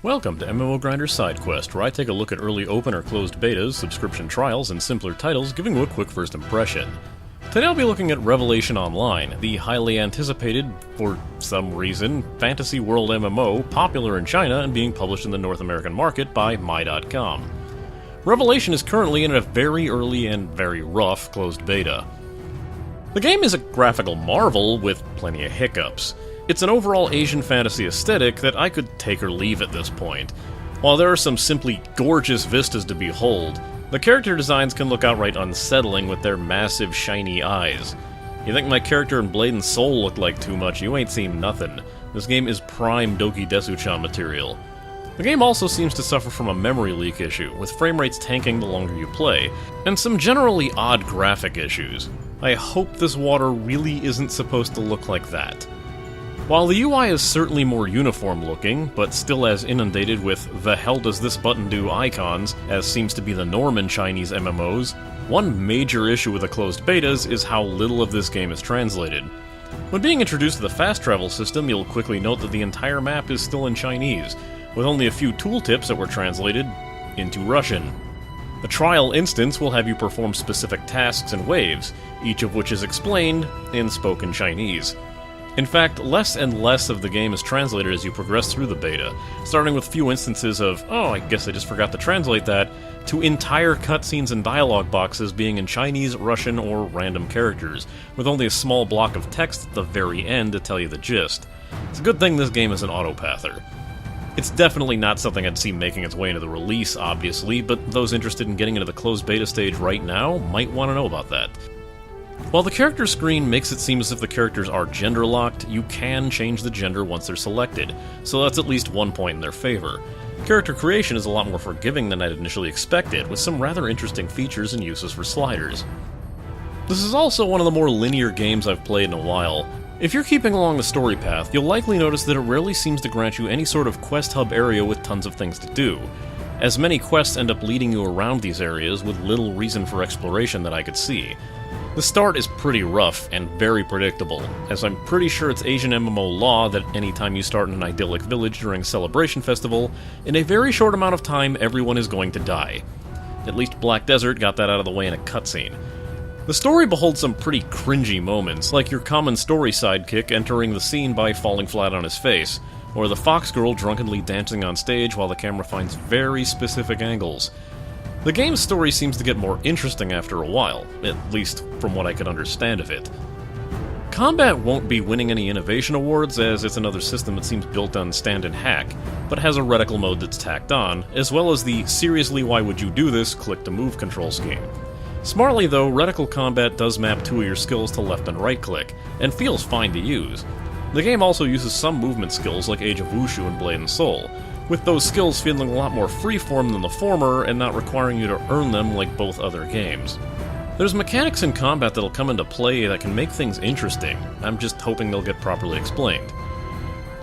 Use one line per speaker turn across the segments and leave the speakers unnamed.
Welcome to MMO Grinder Sidequest, where I take a look at early open or closed betas, subscription trials, and simpler titles, giving you a quick first impression. Today I'll be looking at Revelation Online, the highly anticipated, for some reason, fantasy world MMO, popular in China and being published in the North American market by My.com. Revelation is currently in a very early and very rough closed beta. The game is a graphical marvel with plenty of hiccups. It's an overall Asian fantasy aesthetic that I could take or leave at this point. While there are some simply gorgeous vistas to behold, the character designs can look outright unsettling with their massive shiny eyes. You think my character in Blade and Soul looked like too much, you ain't seen nothing. This game is prime Doki Desu-chan material. The game also seems to suffer from a memory leak issue, with frame rates tanking the longer you play, and some generally odd graphic issues. I hope this water really isn't supposed to look like that. While the UI is certainly more uniform looking, but still as inundated with "the hell does this button do" icons as seems to be the norm in Chinese MMOs, one major issue with the closed betas is how little of this game is translated. When being introduced to the fast travel system, you'll quickly note that the entire map is still in Chinese, with only a few tooltips that were translated into Russian. The trial instance will have you perform specific tasks in waves, each of which is explained in spoken Chinese. In fact, less and less of the game is translated as you progress through the beta, starting with few instances of, "oh, I guess I just forgot to translate that," to entire cutscenes and dialogue boxes being in Chinese, Russian, or random characters, with only a small block of text at the very end to tell you the gist. It's a good thing this game is an autopather. It's definitely not something I'd see making its way into the release, obviously, but those interested in getting into the closed beta stage right now might want to know about that. While the character screen makes it seem as if the characters are gender-locked, you can change the gender once they're selected, so that's at least one point in their favor. Character creation is a lot more forgiving than I'd initially expected, with some rather interesting features and uses for sliders. This is also one of the more linear games I've played in a while. If you're keeping along the story path, you'll likely notice that it rarely seems to grant you any sort of quest hub area with tons of things to do, as many quests end up leading you around these areas with little reason for exploration that I could see. The start is pretty rough and very predictable, as I'm pretty sure it's Asian MMO law that anytime you start in an idyllic village during a celebration festival, in a very short amount of time everyone is going to die. At least Black Desert got that out of the way in a cutscene. The story beholds some pretty cringy moments, like your common story sidekick entering the scene by falling flat on his face, or the fox girl drunkenly dancing on stage while the camera finds very specific angles. The game's story seems to get more interesting after a while, at least from what I could understand of it. Combat won't be winning any innovation awards, as it's another system that seems built on stand and hack, but has a reticle mode that's tacked on, as well as the "seriously why would you do this" click-to-move control scheme. Smartly though, reticle combat does map two of your skills to left and right click, and feels fine to use. The game also uses some movement skills like Age of Wushu and Blade and Soul, with those skills feeling a lot more freeform than the former and not requiring you to earn them like both other games. There's mechanics in combat that'll come into play that can make things interesting. I'm just hoping they'll get properly explained.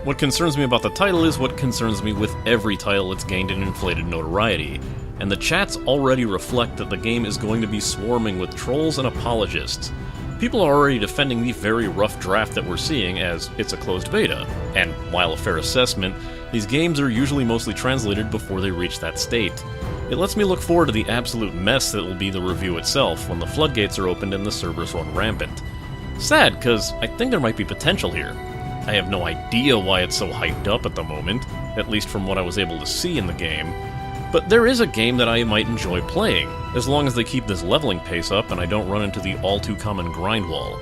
What concerns me about the title is what concerns me with every title that's gained an inflated notoriety, and the chats already reflect that the game is going to be swarming with trolls and apologists. People are already defending the very rough draft that we're seeing as it's a closed beta, and while a fair assessment, these games are usually mostly translated before they reach that state. It lets me look forward to the absolute mess that will be the review itself when the floodgates are opened and the servers run rampant. Sad, cause I think there might be potential here. I have no idea why it's so hyped up at the moment, at least from what I was able to see in the game, but there is a game that I might enjoy playing, as long as they keep this leveling pace up and I don't run into the all-too-common grind wall.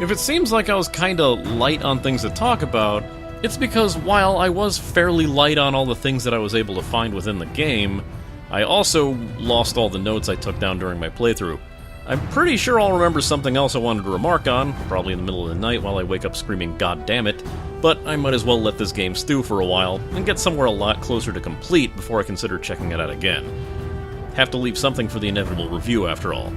If it seems like I was kinda light on things to talk about, it's because while I was fairly light on all the things that I was able to find within the game, I also lost all the notes I took down during my playthrough. I'm pretty sure I'll remember something else I wanted to remark on, probably in the middle of the night while I wake up screaming "God damn it," but I might as well let this game stew for a while and get somewhere a lot closer to complete before I consider checking it out again. Have to leave something for the inevitable review after all.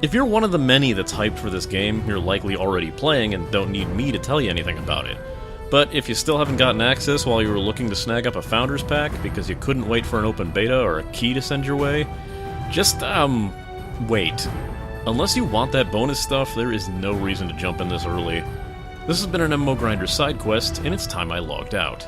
If you're one of the many that's hyped for this game, you're likely already playing and don't need me to tell you anything about it. But if you still haven't gotten access while you were looking to snag up a Founders Pack because you couldn't wait for an open beta or a key to send your way, just, wait. Unless you want that bonus stuff, there is no reason to jump in this early. This has been an MMO Grinder Sidequest, and it's time I logged out.